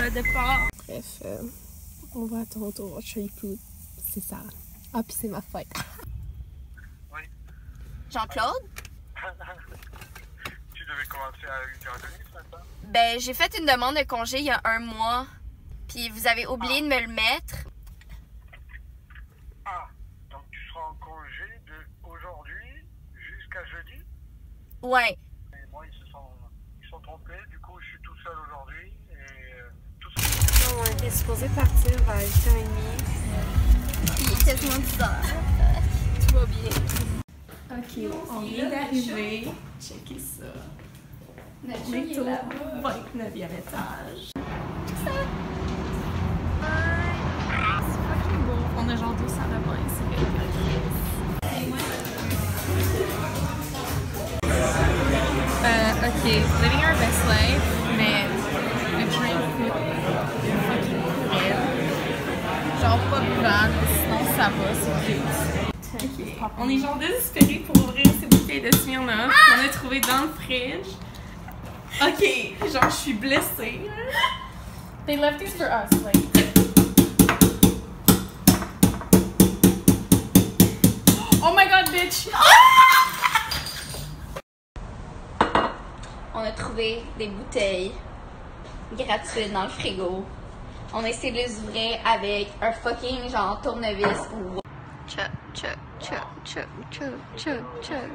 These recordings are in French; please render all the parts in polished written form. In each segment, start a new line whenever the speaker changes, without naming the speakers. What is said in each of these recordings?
le départ.
Bref, on va à Toronto voir Tree Food. C'est ça. Ah, puis c'est ma fête.
Oui.
Jean-Claude?
Tu devais commencer à 8h30 ce matin?
Ben, j'ai fait une demande de congé il y a 1 mois. Puis vous avez oublié de me le mettre.
Ah, donc tu seras en congé de aujourd'hui jusqu'à jeudi?
Ouais.
Et moi, ils sont trompés. Du coup, je suis tout seul aujourd'hui et tout seul.
On est supposé partir vers 8h30.
Il est quasiment 10h.
Tout va bien. Ok, on vient d'arriver. Checkez ça.
Notre
On est au 29e étage. C'est fucking beau. On a genre 2 salles de bain, c'est bien. Ok, living our best life, mais le train coûte fucking pourrir. Genre pas buvable, sinon ça va, c'est cute. Ok, on est genre désespérés pour ouvrir ces bouteilles de Smirnoff qu'on a trouvées dans le fridge. Ok, genre je suis blessée. They left these for us, like. Oh my god, bitch!
On a trouvé des bouteilles gratuites dans le frigo. On a essayé de les ouvrir avec un fucking genre tournevis ou... Chug, chug, chug, chug, chug, chug, chug.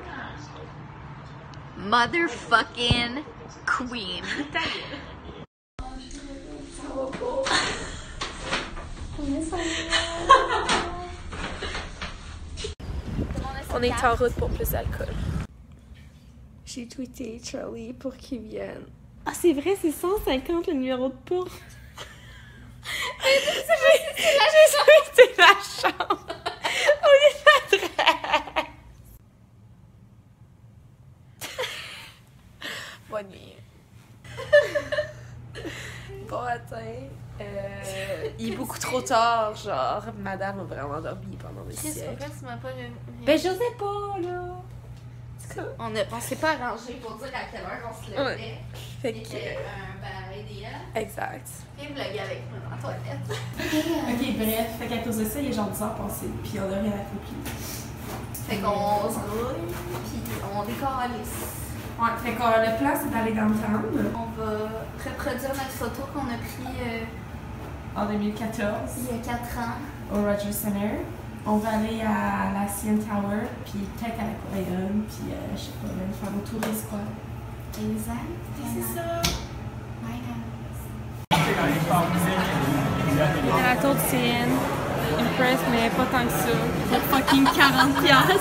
Motherfucking queen.
On est en route pour plus d'alcool. J'ai tweeté Charlie pour qu'il vienne. Ah, c'est vrai, c'est 150 le numéro de porte. J'ai tweeté la chambre. Au lieu de l'adresse. Bonne nuit. Bon matin. Il est beaucoup trop tard, genre, madame a vraiment dormi pendant des siècles.
Pourquoi tu m'as pas...
Ben, je sais pas, là.
On s'est pas arrangé pour dire à quelle heure on se levait.
Ouais. Fait que...
C'était un balai idéal.
Exact.
Et vlogger avec moi dans la toilette.
Ok, bref. Fait qu'à cause de ça, il est genre 10 heures passées, puis on a rien accompli.
Fait qu'on se grouille, puis on décalisse.
Ouais, fait que le plan, c'est d'aller downtown.
On va reproduire notre photo qu'on a prise
En 2014.
il y a 4 ans.
Au Rogers Center. On va aller à la CN Tower, puis peut-être à la Coréenne, puis je sais pas, même faire un touriste, quoi.
Exact.
C'est ça.
Ouais.
À la tour de CN. Impress, mais pas tant que ça. Pour fucking 40$.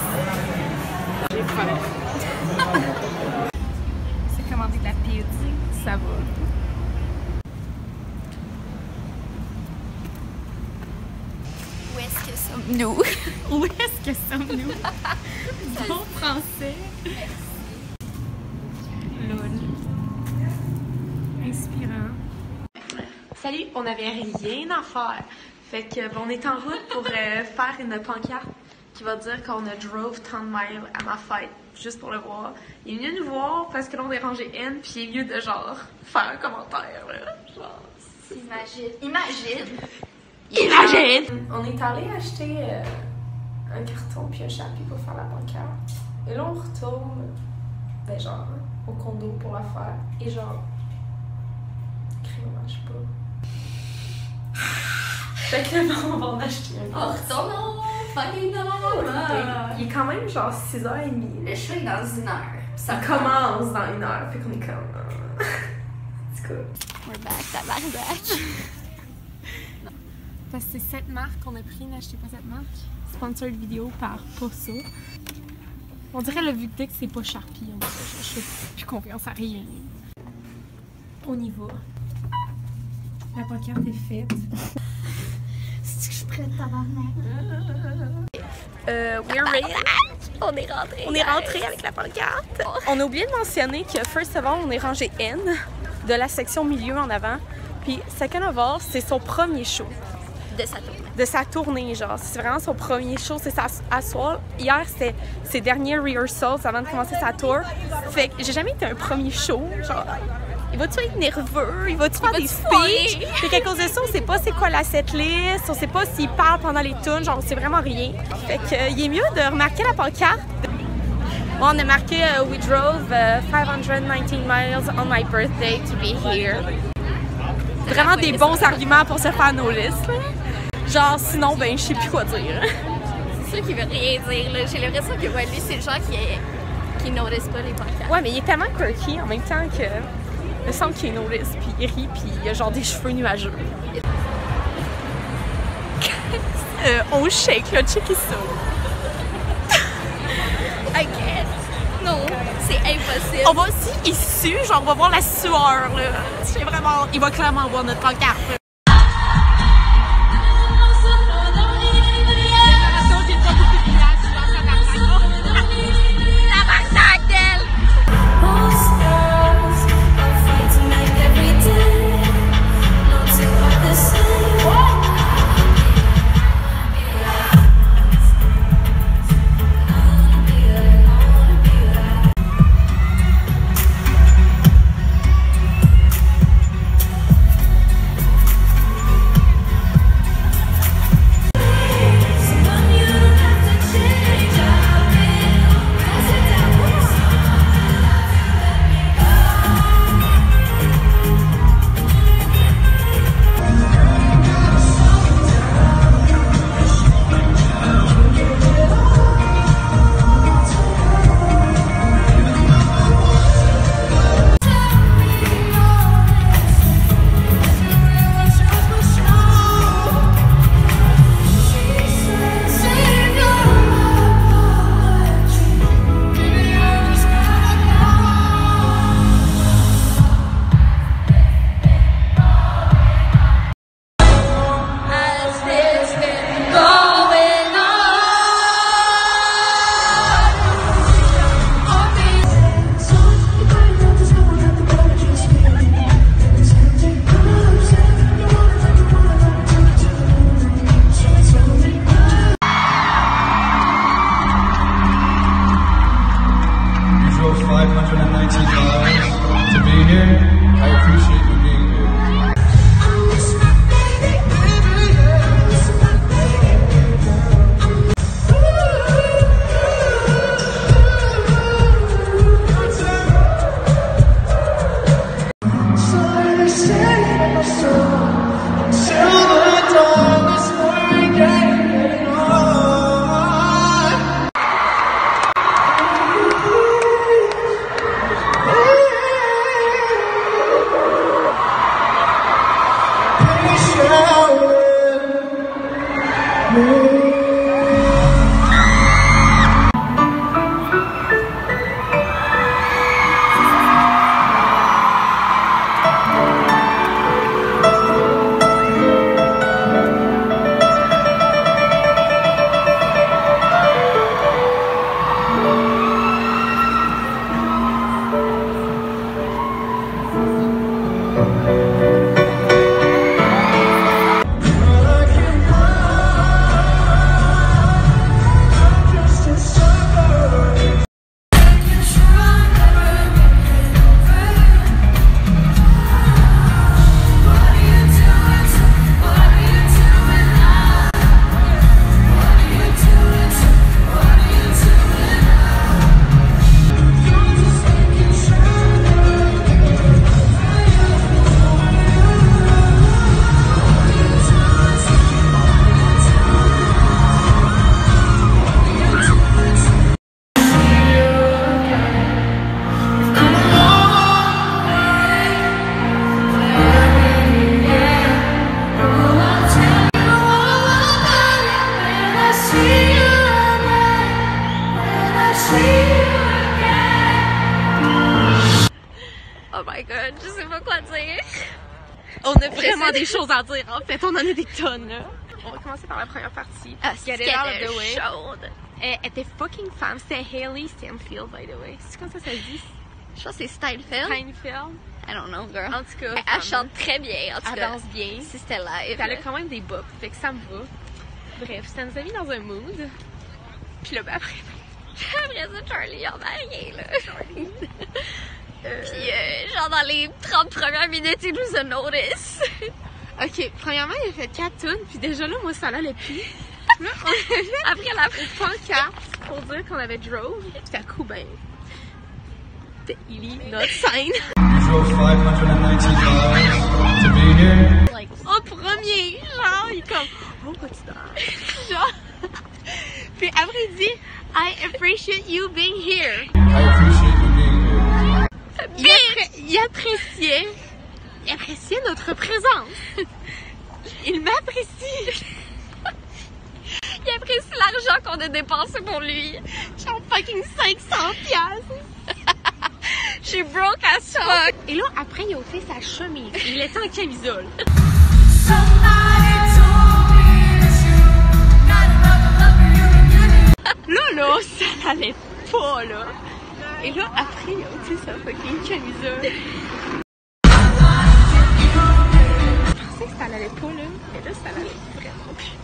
J'ai faim. C'est commandé de la pizza. Ça va.
Où est-ce que sommes-nous?
Où est-ce que sommes-nous? Bon français. Lol. Inspirant. Salut, on n'avait rien à faire. Fait que bon, on est en route pour faire une pancarte qui va dire qu'on a drove 30 miles à ma fête, juste pour le voir. Il est venu nous voir parce que là on est rangé N, puis il est mieux de genre faire un commentaire là. Genre.
Imagine!
On est allé acheter un carton puis un chapitre pour faire la pancarte. Et là, on retourne, ben genre, au condo pour la faire. Et genre, crème, je sais pas. Fait que là, on va en acheter un.
Oh, retournons! Fucking
Il est quand même genre 6h30.
Le show est dans 1 heure.
Ça commence dans 1 heure, fait qu'on est comme... C'est cool.
We're back, tabarnak.
Parce que c'est cette marque qu'on a pris, n'achetez pas cette marque. Sponsored vidéo par Posso. On dirait le Vuctex, c'est pas Sharpie. Je fais plus confiance à rien. On y va. La pancarte est faite.
C'est que je suis prête, tabarnak.
We're ready.
On est rentré.
On est rentré avec la pancarte. On a oublié de mentionner que first of all, on est rangé N de la section milieu en avant. Puis Second of all, c'est son premier show. De sa tournée, genre. C'est vraiment son premier show. C'est à soir. Hier, c'était ses derniers rehearsals avant de commencer sa tour. Fait que j'ai jamais été un premier show, genre. il va-tu être nerveux? Il va-tu faire des speeches? Fait qu'à cause de ça, on sait pas c'est quoi la setlist, on sait pas s'il parle pendant les tunes, genre, c'est vraiment rien. Fait que, il est mieux de remarquer la pancarte. Bon, on a marqué We drove 519 miles on my birthday to be here. Vraiment des bons arguments pour se faire nos listes. Là. Genre, sinon, ben, je sais plus quoi dire.
C'est sûr qu'il veut rien dire, là. J'ai l'impression que ouais, lui, c'est le genre qui notice pas les pancartes.
Ouais, mais il est tellement quirky en même temps que. Il me semble qu'il notice, puis il rit, puis il a genre des cheveux nuageux. On shake, là, checkez ça.
I guess. Non, c'est impossible.
On va aussi, il sue, genre, on va voir la sueur, là. C'est vraiment. Il va clairement voir notre pancarte, là.
Je sais pas quoi dire.
On a vraiment des choses à dire. En fait, on en a des tonnes, là. On va commencer par la première partie.
Ah,
Get it out of the way.
chaude.
Elle était fucking femme. C'était Hailey Steinfeld, by the way. C'est comme ça se dit?
Je pense que c'est Steinfeld.
Steinfeld.
I don't know, girl.
En tout cas,
elle chante très bien, en tout
elle
cas.
danse bien.
Si c'était live.
Elle a quand même des bops, fait que ça me va. Bref, ça nous a mis dans un mood. Puis là, ben après
ça, Charlie en a rien, là. Puis genre dans les 30 premières minutes, il nous a notice.
Ok, premièrement, il a fait 4 tunes, puis déjà là, moi, ça allait plus. Là, on avait
Après la
pancarte pour dire qu'on avait drove. Puis à coup, ben, il est notre scène.
drove 519 miles to be here.
like,
En premier, genre, il est comme, oh, what's that? Genre, puis après, il dit, I appreciate you being here.
I appreciate you being here.
Il appréciait notre présence. Il m'apprécie.
il apprécie l'argent qu'on a dépensé pour lui.
Genre fucking 500 piastres.
Je suis broke as fuck.
Et là, après, il a ôté sa chemise. Il était en camisole. Là, ça n'allait pas, là. Et là, après, il a ôté sa fucking camisole. Je pensais que ça n'allait pas, là. Mais là, ça n'allait vraiment plus.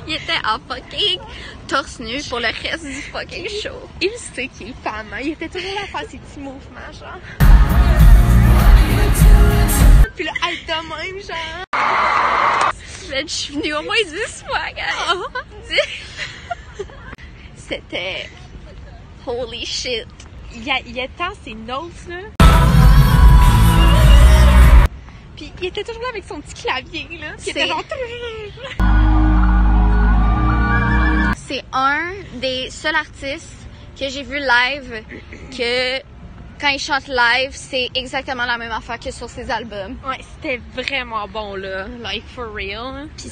Il était en fucking torse nu pour le reste du fucking show.
Il sait qu'il est fan, hein. Il était toujours là à faire ses petits mouvements, genre. Puis là, elle était même, genre.
Je suis venue au moins 10 fois, gars. 10. C'était holy shit.
Il attend ses notes, là. Puis il était toujours là avec son petit clavier, là. Qui était genre...
C'est un des seuls artistes que j'ai vu live que quand il chante live, c'est exactement la même affaire que sur ses albums.
Ouais, c'était vraiment bon, là. Like, for real.
Puis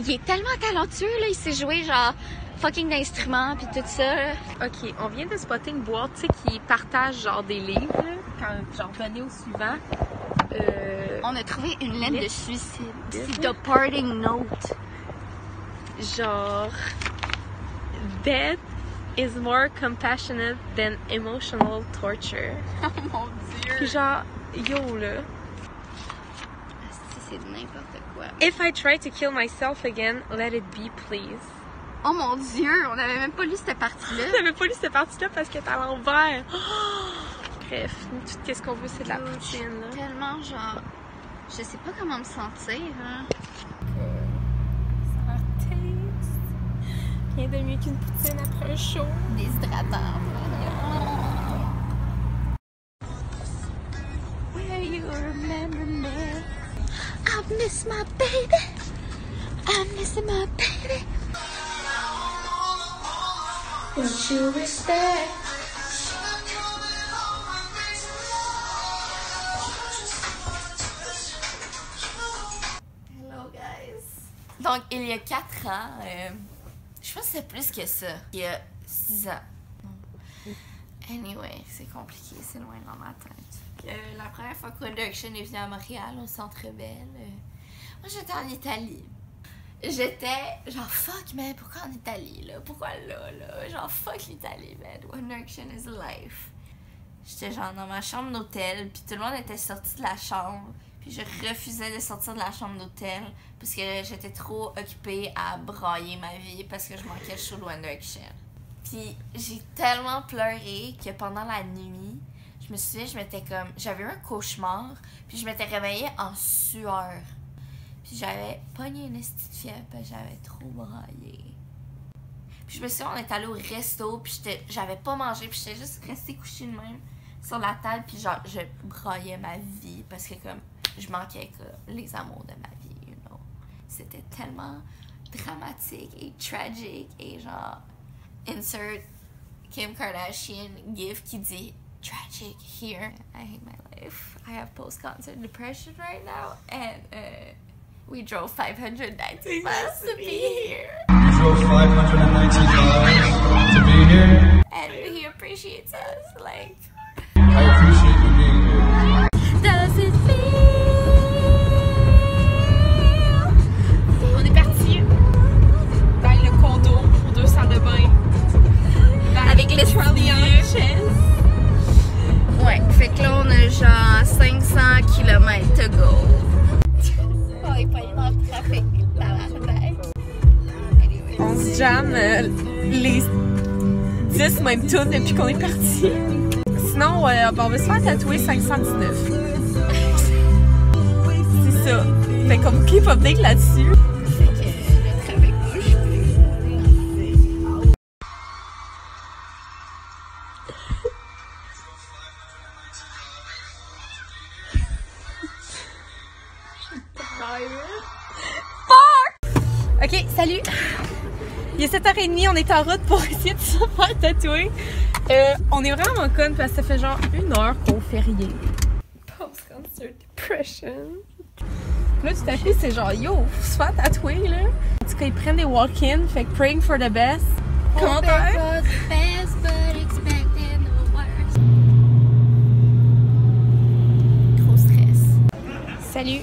il est tellement talentueux, là. Il sait jouer, genre, fucking d'instruments puis tout ça, là.
Ok, on vient de spotter une boîte, tu sais, qui partage, genre, des livres, là, quand, genre, venez au suivant.
On a trouvé une lettre de suicide. C'est The Parting Note.
Genre, death is more compassionate than emotional torture.
Oh mon Dieu.
Puis genre, yo, là.
C'est n'importe quoi.
If I try to kill myself again, let it be, please.
Oh mon Dieu, on avait même pas lu cette partie-là.
J'avais pas lu cette partie-là parce qu'elle est à l'envers. Bref, tout qu'est-ce qu'on veut, c'est de la poutine, là.
Tellement, genre, je sais pas comment me sentir, hein.
Ça taste. Rien de mieux qu'une poutine après un show.
Déshydratant. Will you remember me? I miss my baby. I miss my baby. What you expect? Hello guys. Donc il y a 4 ans, je pense que c'est plus que ça. Il y a 6 ans. Anyway, c'est compliqué, c'est loin dans ma tête. La première fois que Wonderction est venu à Montréal, au Centre Bell, moi j'étais en Italie. J'étais genre fuck man, pourquoi en Italie là? Pourquoi là? Genre fuck l'Italie man, Wonderction is life. J'étais genre dans ma chambre d'hôtel, puis tout le monde était sorti de la chambre. Puis je refusais de sortir de la chambre d'hôtel parce que j'étais trop occupée à brailler ma vie parce que je manquais le show de Wonderction. Puis j'ai tellement pleuré que pendant la nuit, je me souviens, j'avais eu un cauchemar, puis je m'étais réveillée en sueur. Puis j'avais pogné une petite fièvre, puis j'avais trop braillé. Puis je me souviens, on est allé au resto, puis j'avais pas mangé, puis j'étais juste restée couchée de même sur la table, puis genre, je braillais ma vie, parce que comme, je manquais les amours de ma vie, you know. C'était tellement dramatique et tragique, et genre, insert Kim Kardashian gif qui dit tragic here. I hate my life. I have post-concert depression right now, and we drove 590 miles to be here.
We drove 519 miles to be here.
And he appreciates us, like.
I appreciate you being here.
Does it feel?
On est parti dans le condo pour 2 salles de bain.
Avec les ouais, fait que là on a genre 500 km to go. On est pas dans le trafic.
On se jamme les 10 mêmes tunes depuis qu'on est parti. Sinon, sinon, on va se faire tatouer 519. C'est ça. Fait qu'on vous keep update là-dessus.
Fait que le travail bouge plus.
Ok, salut! Il est 7h30, on est en route pour essayer de se faire tatouer. On est vraiment conne parce que ça fait genre 1 heure qu'on fait rien. Post-concert depression. Là, tout à coup, c'est genre yo, faut se faire tatouer là. En tout cas, ils prennent des walk-in, fait que praying for the best. Commentaire?
Trop stress.
Salut!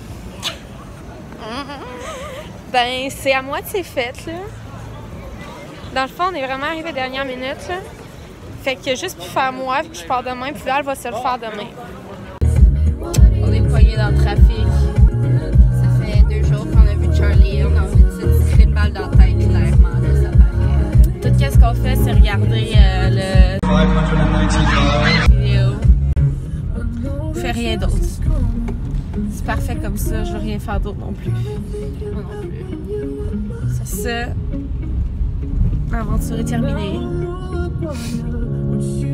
Ben, c'est à moitié fait, là. Dans le fond, on est vraiment arrivé dernière minute, là. Fait que juste pu faire moi, puis je pars demain, puis là, elle va se le faire demain.
On est poignés dans le trafic. Ça fait 2 jours qu'on a vu Charlie. On a envie de se tirer une balle dans la tête, clairement. Là, ça paraît.
Tout ce qu'on fait, c'est regarder le
595.
vidéo. On fait rien d'autre. C'est parfait comme ça, je veux rien faire d'autre non plus.
Moi non plus.
C'est ça. L'aventure est terminée.
On se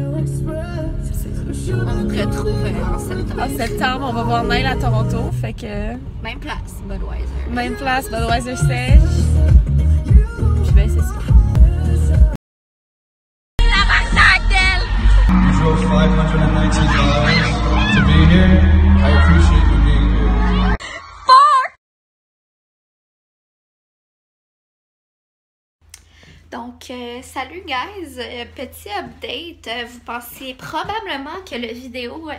retrouve en septembre.
En septembre, on va voir Nail à Toronto, fait que...
Même place, Budweiser.
Même place, Budweiser Stage. Puis ben, c'est ça.
You drove 595 to be here. I appreciate you being here.
Donc, salut guys, petit update. Vous pensiez probablement que la vidéo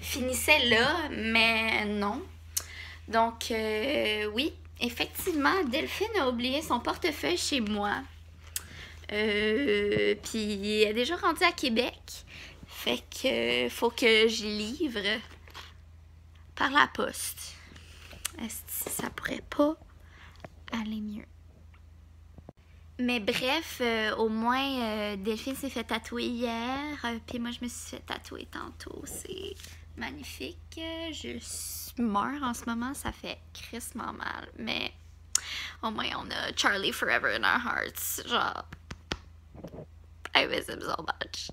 finissait là, mais non. Donc, oui, effectivement, Delphine a oublié son portefeuille chez moi. Puis, elle est déjà rendue à Québec. Fait que faut que je livre par la poste. Est-ce que ça pourrait pas aller mieux? Mais bref, au moins, Delphine s'est fait tatouer hier, puis moi, je me suis fait tatouer tantôt. C'est magnifique. Je meurs en ce moment, ça fait crissement mal. Mais au moins, on a Charlie forever in our hearts. Genre, I miss him so much.